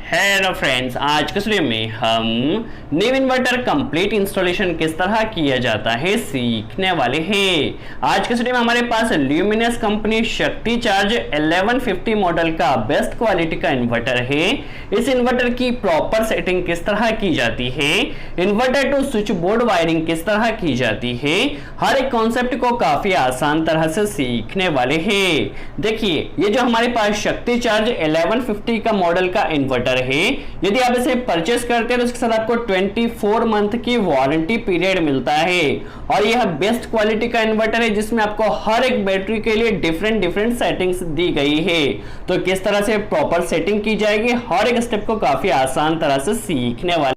Hello friends, आज के video में हम न्यू इन्वर्टर कंप्लीट इंस्टॉलेशन किस तरह किया जाता है सीखने वाले हैं। आज के वीडियो में हमारे पास ल्यूमिनस कंपनी शक्ति चार्ज 1150 मॉडल का बेस्ट क्वालिटी का इन्वर्टर है। इस इन्वर्टर की प्रॉपर सेटिंग किस तरह की जाती है, inverter to switch board wiring किस तरह की जाती है, हर एक कॉन्सेप्ट को काफी आसान तरह से सीखने वाले हैं। देखिए, ये जो हमारे पास शक्ति चार्ज 1150 का मॉडल का इन्वर्टर है, यदि आप इसे परचेस करते हैं तो इसके साथ आपको 24 मंथ की वारंटी पीरियड मिलता है। और यह बेस्ट क्वालिटी का इन्वर्टर है जिसमें आपको हर एक बैटरी के लिए डिफरेंट सेटिंग्स दी गई है। तो किस तरह से प्रॉपर सेटिंग की जाएगी, हर एक स्टेप को काफी आसान तरह से सीखने वाले।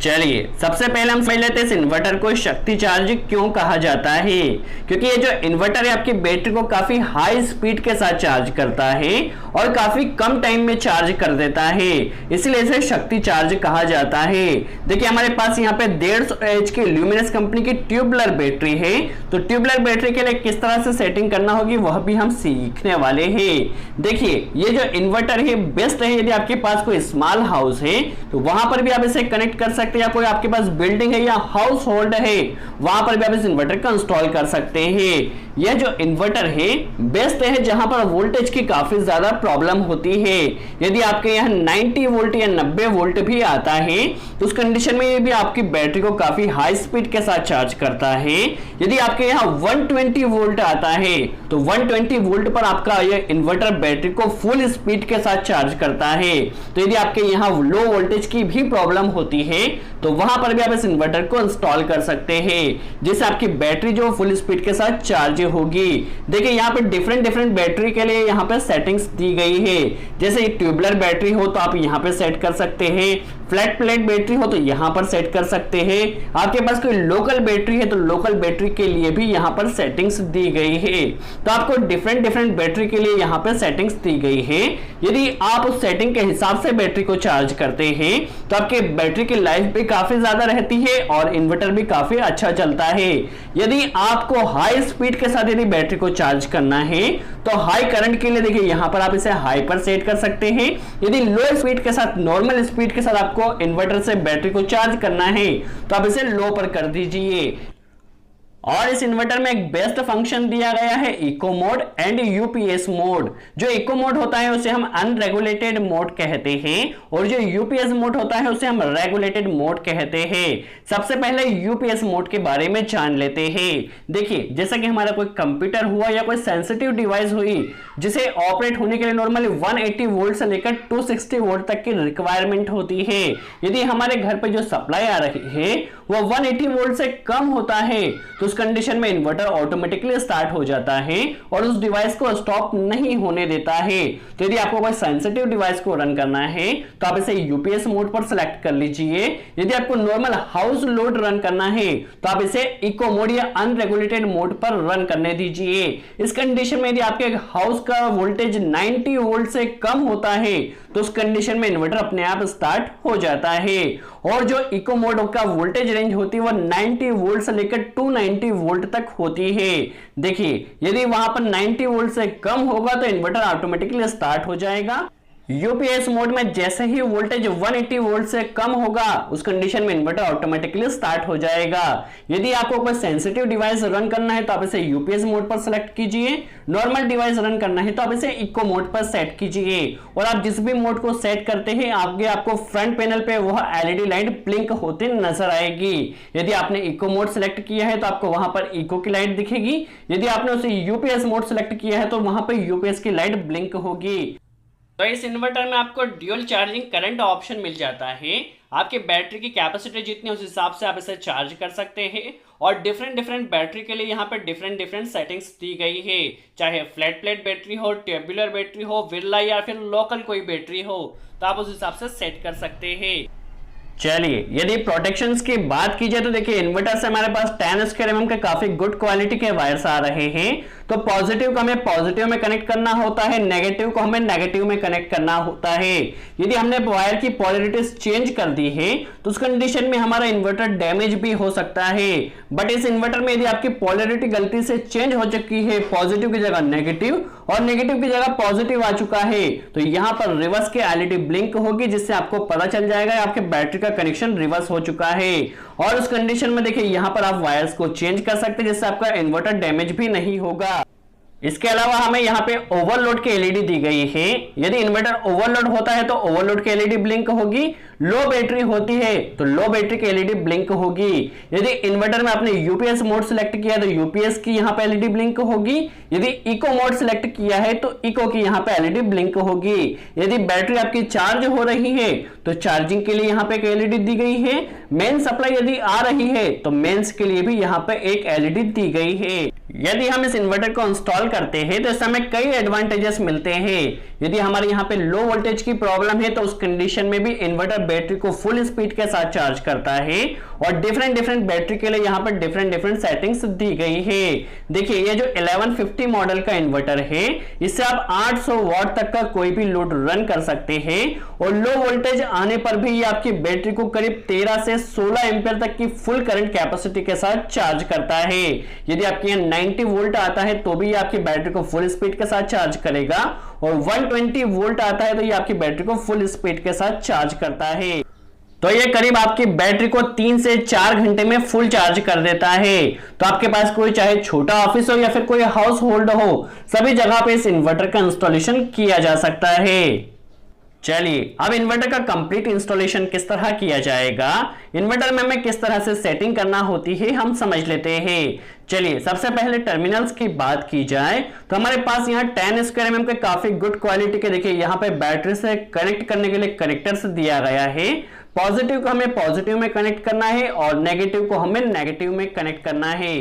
चलिए, सबसे पहले हम समझ लेते हैं इस इन्वर्टर को शक्ति चार्ज क्यों कहा जाता है। क्योंकि ये जो इन्वर्टर है आपकी बैटरी को काफी हाई स्पीड के साथ चार्ज करता है और काफी कम टाइम में चार्ज कर देता है, इसलिए इसे शक्ति चार्ज कहा जाता है। देखिए, हमारे पास यहाँ पे 150 एच की ल्यूमिनस कंपनी की ट्यूबुलर बैटरी है। तो ट्यूबुलर बैटरी के लिए किस तरह से सेटिंग करना होगी वह भी हम सीखने वाले हैं। देखिए, ये जो इन्वर्टर है बेस्ट है यदि आपके पास कोई स्मॉल हाउस है तो वहां पर भी आप इसे कनेक्ट कर सकते हैं, या कोई आपके पास बिल्डिंग है या हाउस होल्ड है वहां पर भी आप इस इन्वर्टर को इंस्टॉल कर सकते हैं। यह जो इन्वर्टर है बेस्ट है जहां पर वोल्टेज की काफी ज्यादा प्रॉब्लम होती है। यदि आपके यहाँ 90 वोल्ट या 90 वोल्ट भी आता है तो उस कंडीशन में ये भी आपकी बैटरी को काफी हाई स्पीड के साथ चार्ज करता है। यदि आपके यहाँ 120 वोल्ट आता है तो 120 वोल्ट पर आपका यह इन्वर्टर बैटरी को फुल स्पीड के साथ चार्ज करता है। तो यदि आपके यहाँ लो वोल्टेज की भी प्रॉब्लम होती है तो वहां पर भी आप इस इन्वर्टर को इंस्टॉल कर सकते हैं, जिससे आपकी बैटरी जो फुल स्पीड के साथ चार्ज होगी। देखिए, यहाँ पे डिफरेंट बैटरी के लिए यहाँ पे सेटिंग्स दी गई है। जैसे ट्यूबुलर बैटरी हो तो आप यहाँ पे सेट कर सकते हैं, फ्लैट प्लेट बैटरी हो तो यहाँ पर सेट कर सकते हैं, आपके पास कोई लोकल बैटरी है तो लोकल बैटरी के लिए भी यहाँ पर सेटिंग्स दी गई है। तो आपको डिफरेंट बैटरी के लिए यहाँ पे सेटिंग्स दी गई है। यदि आप उस सेटिंग के हिसाब से बैटरी को चार्ज करते हैं तो आपके बैटरी की लाइफ भी काफी ज्यादा रहती है और इन्वर्टर भी काफी अच्छा चलता है। यदि आपको हाई स्पीड के साथ यदि बैटरी को चार्ज करना है तो हाई करंट के लिए देखिए यहाँ पर आप इसे हाई पर सेट कर सकते हैं। यदि लो स्पीड के साथ, नॉर्मल स्पीड के साथ आपको इन्वर्टर से बैटरी को चार्ज करना है तो आप इसे लो पर कर दीजिए। और इस इन्वर्टर में एक बेस्ट फंक्शन दिया गया है eco mode and UPS mode. जो इको मोड होता है उसे हम अनरेगुलेटेड मोड कहते हैं और जो यूपीएस मोड होता है उसे हम रेगुलेटेड मोड कहते हैं। सबसे पहले यूपीएस मोड के बारे में जान लेते हैं। देखिए, जैसा कि हमारा कोई कंप्यूटर हुआ या कोई सेंसिटिव डिवाइस हुई जिसे ऑपरेट होने के लिए नॉर्मली 180 वोल्ट से लेकर 260 वोल्ट तक की रिक्वायरमेंट होती है। यदि हमारे घर पर जो सप्लाई आ रही है वो 180 वोल्ट से कम होता है तो कंडीशन में इन्वर्टर ऑटोमेटिकली स्टार्ट हो जाता है और उस डिवाइस को स्टॉप नहीं होने देता है। तो यदि आपको कोई सेंसिटिव डिवाइस को रन करना है तो आप इसे यूपीएस मोड पर सेलेक्ट कर लीजिए। यदि आपको नॉर्मल हाउस लोड रन करना है तो आप इसे इको मोड या अनरेगुलेटेड मोड पर रन करने दीजिए। इस कंडीशन में यदि आपके हाउस का वोल्टेज 90 वोल्ट से कम होता है तो उस कंडीशन में इन्वर्टर अपने आप स्टार्ट हो जाता है। और जो इको मोड का वोल्टेज रेंज होती है वो 90 वोल्ट से लेकर 290 वोल्ट तक होती है। देखिए, यदि वहां पर 90 वोल्ट से कम होगा तो इन्वर्टर ऑटोमेटिकली स्टार्ट हो जाएगा। यूपीएस मोड में जैसे ही वोल्टेज 180 वोल्ट से कम होगा उस कंडीशन में इन्वर्टर ऑटोमेटिकली स्टार्ट हो जाएगा। यदि आपको कोई सेंसिटिव डिवाइस रन करना है तो आप इसे यूपीएस मोड पर सेलेक्ट कीजिए, नॉर्मल डिवाइस रन करना है तो आप इसे इको मोड पर सेट कीजिए। और आप जिस भी मोड को सेट करते हैं आगे आपको फ्रंट पैनल पे वह एलईडी लाइट ब्लिंक होती नजर आएगी। यदि आपने इको मोड सेलेक्ट किया है तो आपको वहां पर इको की लाइट दिखेगी। यदि आपने उसे यूपीएस मोड सेलेक्ट किया है तो वहां पर यूपीएस की लाइट ब्लिंक होगी। तो इस इन्वर्टर में आपको ड्यूल चार्जिंग करंट ऑप्शन मिल जाता है। आपकी बैटरी की कैपेसिटी जितनी उस हिसाब से आप इसे चार्ज कर सकते हैं और डिफरेंट बैटरी के लिए यहाँ पे डिफरेंट सेटिंग्स दी गई है। चाहे फ्लैट प्लेट बैटरी हो, ट्यूबुलर बैटरी हो, बिरला या फिर लोकल कोई बैटरी हो तो आप उस हिसाब से सेट कर सकते हैं। चलिए, यदि प्रोटेक्शंस की बात की जाए तो देखिए, इन्वर्टर से हमारे पास 10 स्क्वायर mm के काफी गुड क्वालिटी के वायर्स आ रहे हैं। तो पॉजिटिव को हमें पॉजिटिव में कनेक्ट करना होता है, नेगेटिव को हमें नेगेटिव में कनेक्ट करना होता है। यदि हमने वायर की पोलैरिटीज चेंज कर दी है तो उस कंडीशन में हमारा इन्वर्टर डैमेज भी हो सकता है। बट इस इन्वर्टर में यदि आपकी पोलैरिटी गलती से चेंज हो चुकी है, पॉजिटिव की जगह नेगेटिव और नेगेटिव की जगह पॉजिटिव आ चुका है, तो यहां पर रिवर्स की एलईडी ब्लिंक होगी, जिससे आपको पता चल जाएगा आपके बैटरी का कनेक्शन रिवर्स हो चुका है। और उस कंडीशन में देखिए यहां पर आप वायर्स को चेंज कर सकते हैं, जिससे आपका इन्वर्टर डैमेज भी नहीं होगा। इसके अलावा हमें यहाँ पे ओवरलोड की एलईडी दी गई है। यदि इन्वर्टर ओवरलोड होता है तो ओवरलोड की एलईडी ब्लिंक होगी, लो बैटरी होती है तो लो बैटरी की एलईडी ब्लिंक होगी। यदि इन्वर्टर में आपने यूपीएस मोड सिलेक्ट किया तो यूपीएस की यहाँ पे एलईडी ब्लिंक होगी। यदि इको मोड सिलेक्ट किया है तो इको की यहाँ पे एलईडी ब्लिंक होगी। यदि बैटरी आपकी चार्ज हो रही है तो चार्जिंग के लिए यहाँ पे एक एलईडी दी गई है। मेन सप्लाई यदि आ रही है तो मेंस के लिए भी यहाँ पे एक एलईडी दी गई है। यदि हम इस इन्वर्टर को इंस्टॉल करते हैं तो इस समय कई एडवांटेजेस मिलते हैं। यदि हमारे यहाँ पे लो वोल्टेज की प्रॉब्लम है तो उस कंडीशन में भी इन्वर्टर बैटरी को फुल स्पीड के साथ चार्ज करता है और डिफरेंट बैटरी के लिए यहाँ पर डिफरेंट सेटिंग्स दी गई है। देखिए ये जो 1150 मॉडल का इन्वर्टर है, इससे आप 800 वॉट तक का कोई भी लोड रन कर सकते हैं और लो वोल्टेज आने पर भी ये आपकी बैटरी को करीब 13 से 16 एम्पीयर तक की फुल करंट कैपेसिटी के साथ चार्ज करता है। यदि आपके यहाँ 90 वोल्ट आता है तो भी ये आपकी बैटरी को फुल स्पीड के साथ चार्ज करेगा और 120 वोल्ट आता है तो ये आपकी बैटरी को फुल स्पीड के साथ चार्ज करता है। तो ये करीब आपकी बैटरी को 3 से 4 घंटे में फुल चार्ज कर देता है। तो आपके पास कोई चाहे छोटा ऑफिस हो या फिर कोई हाउस होल्ड हो, सभी जगह पे इस इन्वर्टर का इंस्टॉलेशन किया जा सकता है। चलिए अब इन्वर्टर का कंप्लीट इंस्टॉलेशन किस तरह किया जाएगा, इन्वर्टर में हमें किस तरह से सेटिंग करना होती है हम समझ लेते हैं। चलिए सबसे पहले टर्मिनल्स की बात की जाए तो हमारे पास यहाँ 10 स्क्वायर mm के काफी गुड क्वालिटी के देखिए यहाँ पे बैटरी से कनेक्ट करने के लिए कनेक्टर्स दिया गया है। पॉजिटिव को हमें पॉजिटिव में कनेक्ट करना है और नेगेटिव को हमें नेगेटिव में कनेक्ट करना है।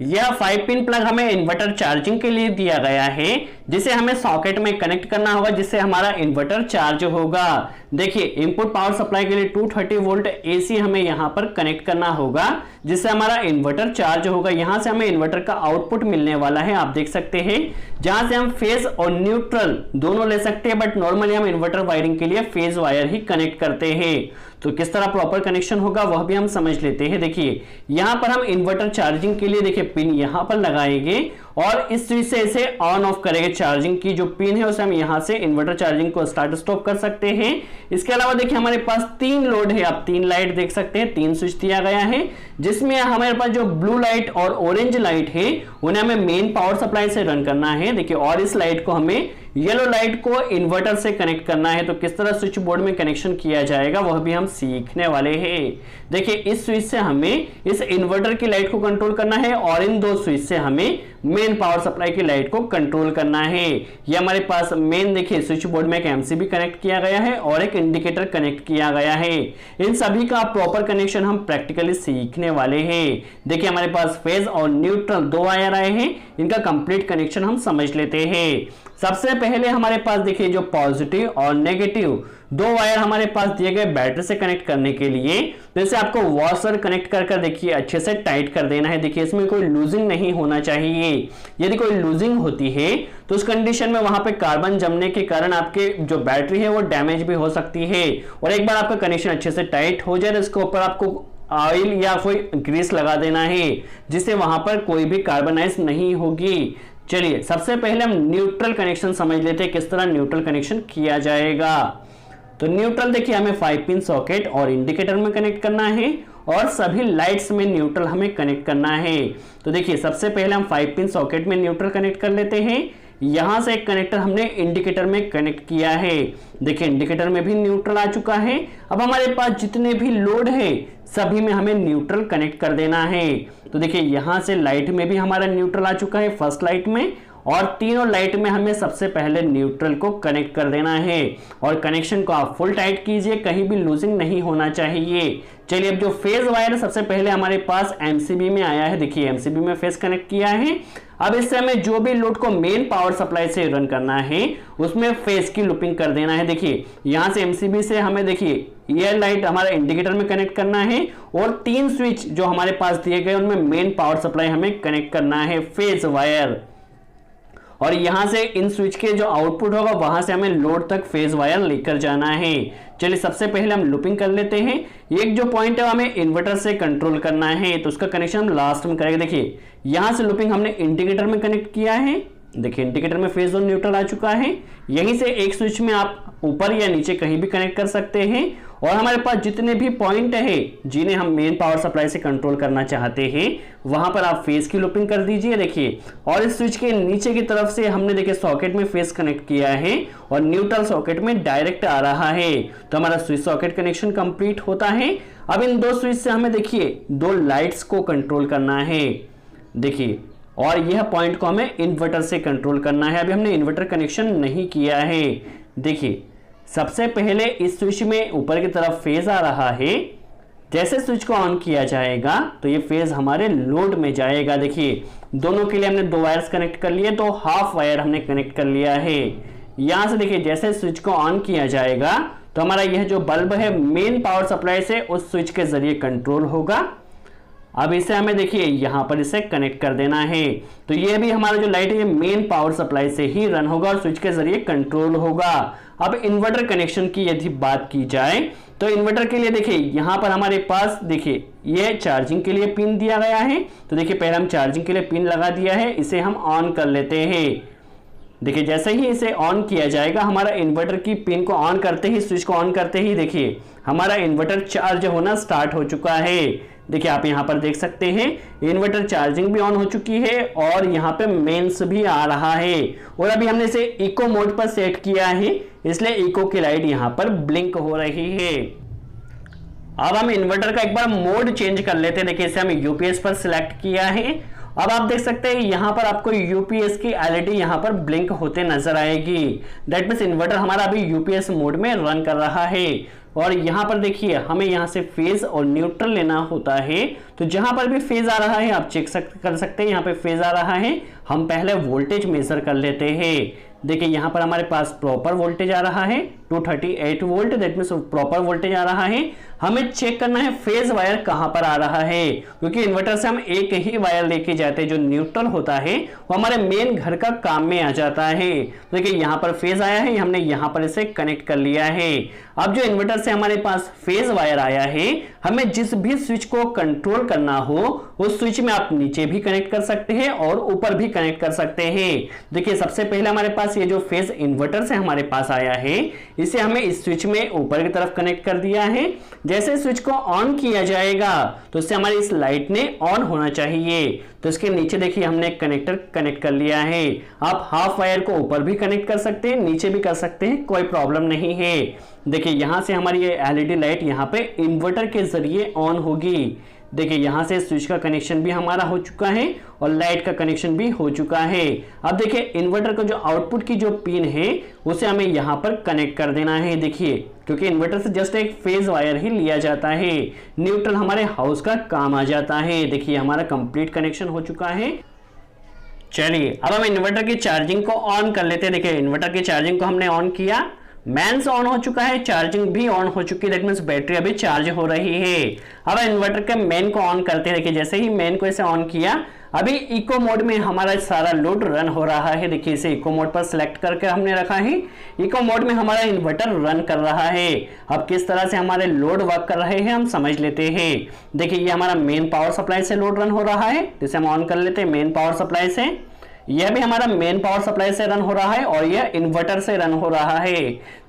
यह 5 पिन प्लग हमें इन्वर्टर चार्जिंग के लिए दिया गया है, जिसे हमें सॉकेट में कनेक्ट करना होगा, जिससे हमारा इन्वर्टर चार्ज होगा। देखिए इनपुट पावर सप्लाई के लिए 230 वोल्ट एसी हमें यहां पर कनेक्ट करना होगा, जिससे हमारा इन्वर्टर चार्ज होगा। यहां से हमें इन्वर्टर का आउटपुट मिलने वाला है, आप देख सकते हैं, जहां से हम फेज और न्यूट्रल दोनों ले सकते हैं, बट नॉर्मली हम इन्वर्टर वायरिंग के लिए फेज वायर ही कनेक्ट करते हैं। तो किस तरह प्रॉपर कनेक्शन होगा वह भी हम समझ लेते हैं। देखिए यहां पर हम इन्वर्टर चार्जिंग के लिए देखिए पिन यहां पर लगाएंगे और इस स्विच से इसे ऑन ऑफ करेंगे। चार्जिंग की जो पिन है उसे हम यहां से इन्वर्टर चार्जिंग को स्टार्ट स्टॉप कर सकते हैं। इसके अलावा देखिए हमारे पास 3 लोड है, आप 3 लाइट देख सकते हैं, 3 स्विच दिया गया है, जिसमें हमारे पास जो ब्लू लाइट और ऑरेंज लाइट है उन्हें हमें मेन पावर सप्लाई से रन करना है। देखिए और इस लाइट को हमें येलो लाइट को इन्वर्टर से कनेक्ट करना है। तो किस तरह स्विच बोर्ड में कनेक्शन किया जाएगा वह भी हम सीखने वाले हैं। देखिए इस स्विच से हमें इस इन्वर्टर की लाइट को कंट्रोल करना है और इन 2 स्विच से हमें मेन पावर सप्लाई की लाइट को कंट्रोल करना है। ये हमारे पास मेन देखिए स्विच बोर्ड में एक एमसीबी कनेक्ट किया गया है और एक इंडिकेटर कनेक्ट किया गया है। इन सभी का प्रॉपर कनेक्शन हम प्रैक्टिकली सीखने वाले हैं। देखिए हमारे पास फेज और न्यूट्रल 2 वायर आए हैं, इनका कंप्लीट कनेक्शन हम समझ लेते हैं। सबसे पहले हमारे पास देखिए जो पॉजिटिव और नेगेटिव 2 वायर हमारे पास दिए गए बैटरी से कनेक्ट करने के लिए, तो इसे आपको वॉशर कनेक्ट कर देखिए अच्छे से टाइट कर देना है। देखिए इसमें कोई लूजिंग नहीं होना चाहिए। यदि कोई लूजिंग होती है तो उस कंडीशन में वहां पे कार्बन जमने के कारण आपके जो बैटरी है वो डैमेज भी हो सकती है। और एक बार आपका कनेक्शन अच्छे से टाइट हो जाए तो इसके ऊपर आपको ऑयल या कोई ग्रीस लगा देना है, जिससे वहां पर कोई भी कार्बनाइज नहीं होगी। चलिए सबसे पहले हम न्यूट्रल कनेक्शन समझ लेते हैं, किस तरह न्यूट्रल कनेक्शन किया जाएगा। तो न्यूट्रल देखिए हमें 5 पिन सॉकेट और इंडिकेटर में कनेक्ट करना है और सभी लाइट्स में न्यूट्रल हमें कनेक्ट करना है। तो देखिए सबसे पहले हम 5 पिन सॉकेट में न्यूट्रल कनेक्ट कर लेते हैं। यहां से एक कनेक्टर हमने इंडिकेटर में कनेक्ट किया है। देखिए इंडिकेटर में भी न्यूट्रल आ चुका है। अब हमारे पास जितने भी लोड है सभी में हमें न्यूट्रल कनेक्ट कर देना है। तो देखिए यहां से लाइट में भी हमारा न्यूट्रल आ चुका है, फर्स्ट लाइट में, और तीनों लाइट में हमें सबसे पहले न्यूट्रल को कनेक्ट कर देना है। और कनेक्शन को आप फुल टाइट कीजिए, कहीं भी लूजिंग नहीं होना चाहिए। चलिए अब जो फेज वायर सबसे पहले हमारे पास एमसीबी में आया है, देखिए एमसीबी में फेज कनेक्ट किया है। अब इससे हमें जो भी लोड को मेन पावर सप्लाई से रन करना है उसमें फेज की लूपिंग कर देना है। देखिए यहां से एमसीबी से हमें देखिए ये लाइट हमारा इंडिकेटर में कनेक्ट करना है और 3 स्विच जो हमारे पास दिए गए उनमें मेन पावर सप्लाई हमें कनेक्ट करना है, फेज वायर। और यहां से इन स्विच के जो आउटपुट होगा वहां से हमें लोड तक फेज वायर लेकर जाना है। चलिए सबसे पहले हम लूपिंग कर लेते हैं। एक जो पॉइंट है हमें इन्वर्टर से कंट्रोल करना है, तो उसका कनेक्शन हम लास्ट में करेंगे। देखिए यहां से लूपिंग हमने इंडिकेटर में कनेक्ट किया है, देखिए इंडिकेटर में फेज और न्यूट्रल आ चुका है। यहीं से एक स्विच में आप ऊपर या नीचे कहीं भी कनेक्ट कर सकते हैं। और हमारे पास जितने भी पॉइंट है जिन्हें हम मेन पावर सप्लाई से कंट्रोल करना चाहते हैं वहां पर आप फेज की लूपिंग कर दीजिए। देखिए और इस स्विच के नीचे की तरफ से हमने देखिए सॉकेट में फेज कनेक्ट किया है और न्यूट्रल सॉकेट में डायरेक्ट आ रहा है, तो हमारा स्विच सॉकेट कनेक्शन कंप्लीट होता है। अब इन दो स्विच से हमें देखिए दो लाइट्स को कंट्रोल करना है। देखिए और यह पॉइंट को हमें इन्वर्टर से कंट्रोल करना है। अभी हमने इन्वर्टर कनेक्शन नहीं किया है। देखिए सबसे पहले इस स्विच में ऊपर की तरफ फेज आ रहा है। जैसे स्विच को ऑन किया जाएगा तो ये फेज हमारे लोड में जाएगा। देखिए दोनों के लिए हमने दो वायर्स कनेक्ट कर लिए, तो हाफ वायर हमने कनेक्ट कर लिया है। यहां से देखिए जैसे स्विच को ऑन किया जाएगा तो हमारा यह जो बल्ब है मेन पावर सप्लाई से उस स्विच के जरिए कंट्रोल होगा। अब इसे हमें देखिए यहां पर इसे कनेक्ट कर देना है, तो यह भी हमारा जो लाइट है मेन पावर सप्लाई से ही रन होगा और स्विच के जरिए कंट्रोल होगा। अब इन्वर्टर कनेक्शन की यदि बात की जाए तो इन्वर्टर के लिए देखिए यहां पर हमारे पास देखिए ये चार्जिंग के लिए पिन दिया गया है। तो देखिए पहले हम चार्जिंग के लिए पिन लगा दिया है, इसे हम ऑन कर लेते हैं। देखिए जैसे ही इसे ऑन किया जाएगा हमारा इन्वर्टर की पिन को ऑन करते ही, स्विच को ऑन करते ही देखिए हमारा इन्वर्टर चार्ज होना स्टार्ट हो चुका है। देखिए आप यहां पर देख सकते हैं इन्वर्टर चार्जिंग भी ऑन हो चुकी है और यहां पे मेंस भी आ रहा है। और अभी हमने इसे इको मोड पर सेट किया है, इसलिए इको की लाइट यहां पर ब्लिंक हो रही है। अब हम इन्वर्टर का एक बार मोड चेंज कर लेते हैं। देखिए इसे हम यूपीएस पर सिलेक्ट किया है। अब आप देख सकते हैं यहां पर आपको यूपीएस की एलईडी यहां पर ब्लिंक होते नजर आएगी। दैट मींस इन्वर्टर हमारा अभी यूपीएस मोड में रन कर रहा है। और यहां पर देखिए हमें यहां से फेज और न्यूट्रल लेना होता है, तो जहां पर भी फेज आ रहा है आप चेक कर सकते हैं। यहां पे फेज आ रहा है, हम पहले वोल्टेज मेजर कर लेते हैं। देखिए यहां पर हमारे पास प्रॉपर वोल्टेज आ रहा है 238 volt, that means proper voltage आ रहा है। हमें चेक करना है फेज वायर कहां पर आ रहा है, क्योंकि इन्वर्टर से हम एक ही वायर लेके जाते हैं, जो न्यूट्रल होता है वो हमारे मेन घर का काम में आ जाता है। तो देखिए यहां पर फेज आया है, हमने यहां पर इसे कनेक्ट कर लिया है। अब जो इन्वर्टर से हमारे पास फेज वायर आया है, हमें जिस भी स्विच को कंट्रोल करना हो उस स्विच में आप नीचे भी कनेक्ट कर सकते हैं और ऊपर भी कनेक्ट कर सकते हैं। देखिए सबसे पहले हमारे पास ये जो फेज इन्वर्टर से हमारे पास आया है, इसे हमें इस स्विच में ऊपर की तरफ कनेक्ट कर दिया है। जैसे स्विच को ऑन किया जाएगा तो इससे हमारी इस लाइट ने ऑन होना चाहिए, तो इसके नीचे देखिए हमने कनेक्टर कनेक्ट कर लिया है। आप हाफ वायर को ऊपर भी कनेक्ट कर सकते हैं, नीचे भी कर सकते हैं, कोई प्रॉब्लम नहीं है। देखिए यहां से हमारी ये एलईडी लाइट यहां पे इन्वर्टर के जरिए ऑन होगी। देखिए यहां से स्विच का कनेक्शन भी हमारा हो चुका है और लाइट का कनेक्शन भी हो चुका है। अब देखिए इन्वर्टर का जो आउटपुट की जो पिन है उसे हमें यहां पर कनेक्ट कर देना है। देखिए क्योंकि इन्वर्टर से जस्ट एक फेज वायर ही लिया जाता है, न्यूट्रल हमारे हाउस का काम आ जाता है। देखिए हमारा कंप्लीट कनेक्शन हो चुका है। चलिए अब हम इन्वर्टर की चार्जिंग को ऑन कर लेते हैं। देखिए इन्वर्टर की चार्जिंग को हमने ऑन किया, मेंस ऑन हो चुका है, चार्जिंग भी ऑन हो चुकी है, दैट मींस बैटरी अभी चार्ज हो रही है। अब इन्वर्टर के मेन को ऑन करते हैं। देखिए जैसे ही मेन को इसे ऑन किया, अभी इको मोड में हमारा सारा लोड रन हो रहा है। देखिए इसे इको मोड पर सिलेक्ट करके हमने रखा है। इको मोड में हमारा इन्वर्टर रन कर रहा है। अब किस तरह से हमारे लोड वर्क कर रहे हैं हम समझ लेते हैं। देखिए ये हमारा मेन पावर सप्लाई से लोड रन हो रहा है, जिसे हम ऑन कर लेते हैं मेन पावर सप्लाई से। यह भी हमारा मेन पावर सप्लाई से रन हो रहा है और यह इन्वर्टर से रन हो रहा है।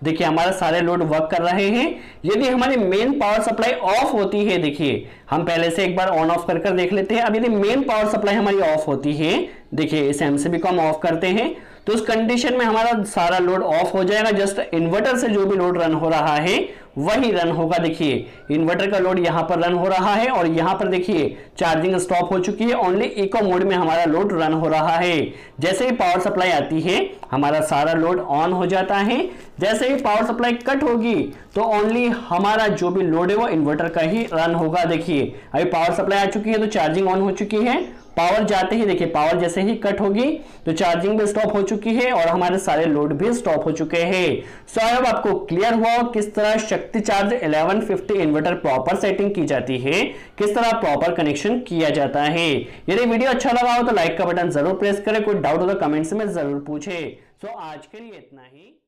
देखिए हमारा सारे लोड वर्क कर रहे हैं। यदि हमारी मेन पावर सप्लाई ऑफ होती है, देखिए हम पहले से एक बार ऑन ऑफ कर देख लेते हैं। अब यदि मेन पावर सप्लाई हमारी ऑफ होती है, देखिए इस एमसीबी को हम ऑफ करते हैं, तो उस कंडीशन में हमारा सारा लोड ऑफ हो जाएगा। जस्ट इन्वर्टर से जो भी लोड रन हो रहा है वही रन होगा। देखिए इन्वर्टर का लोड यहां पर रन हो रहा है और यहां पर देखिए चार्जिंग स्टॉप हो चुकी है, ओनली इको मोड में हमारा लोड रन हो रहा है। जैसे ही पावर सप्लाई आती है हमारा सारा लोड ऑन हो जाता है। जैसे ही पावर सप्लाई कट होगी तो ओनली हमारा जो भी लोड है वो इन्वर्टर का ही रन होगा। देखिए अभी पावर सप्लाई आ चुकी है तो चार्जिंग ऑन हो चुकी है। पावर जाते ही देखिए पावर जैसे ही कट होगी तो चार्जिंग भी स्टॉप हो चुकी है और हमारे सारे लोड भी स्टॉप हो चुके हैं। सो आई होप आपको क्लियर हुआ किस तरह शक्ति चार्ज 1150 इन्वर्टर प्रॉपर सेटिंग की जाती है, किस तरह प्रॉपर कनेक्शन किया जाता है। यदि वीडियो अच्छा लगा हो तो लाइक का बटन जरूर प्रेस करें, कोई डाउट हो तो कमेंट्स में जरूर पूछे। सो आज के लिए इतना ही।